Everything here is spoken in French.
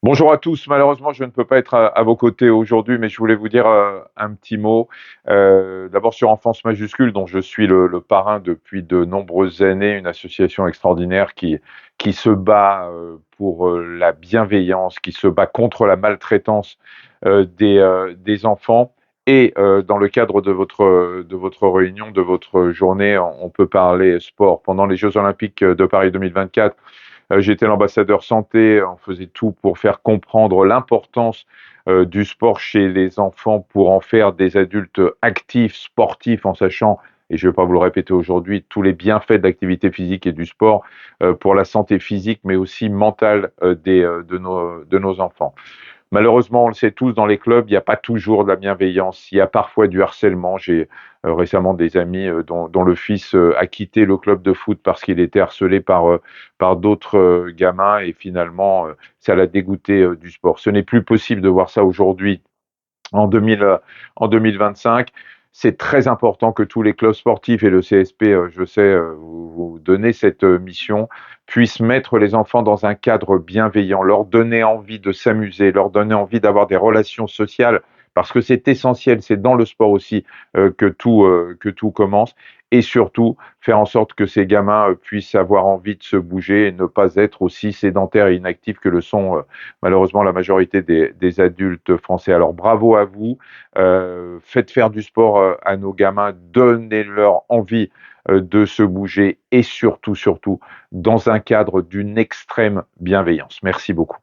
Bonjour à tous. Malheureusement, je ne peux pas être à vos côtés aujourd'hui, mais je voulais vous dire un petit mot. D'abord sur Enfance Majuscule, dont je suis le parrain depuis de nombreuses années, une association extraordinaire qui se bat pour la bienveillance, qui se bat contre la maltraitance des enfants. Et dans le cadre de votre réunion, de votre journée, on peut parler sport. Pendant les Jeux Olympiques de Paris 2024, j'étais l'ambassadeur santé, on faisait tout pour faire comprendre l'importance du sport chez les enfants pour en faire des adultes actifs, sportifs, en sachant, et je ne vais pas vous le répéter aujourd'hui, tous les bienfaits de l'activité physique et du sport pour la santé physique, mais aussi mentale de nos enfants. Malheureusement, on le sait tous, dans les clubs, il n'y a pas toujours de la bienveillance, il y a parfois du harcèlement. J'ai récemment des amis dont le fils a quitté le club de foot parce qu'il était harcelé par d'autres gamins et finalement, ça l'a dégoûté du sport. Ce n'est plus possible de voir ça aujourd'hui en 2000, en 2025. C'est très important que tous les clubs sportifs et le CSP, je sais, vous donnez cette mission, puissent mettre les enfants dans un cadre bienveillant, leur donner envie de s'amuser, leur donner envie d'avoir des relations sociales, parce que c'est essentiel, c'est dans le sport aussi que tout commence, et surtout faire en sorte que ces gamins puissent avoir envie de se bouger et ne pas être aussi sédentaires et inactifs que le sont malheureusement la majorité des adultes français. Alors bravo à vous, faites faire du sport à nos gamins, donnez-leur envie de se bouger et surtout, surtout, dans un cadre d'une extrême bienveillance. Merci beaucoup.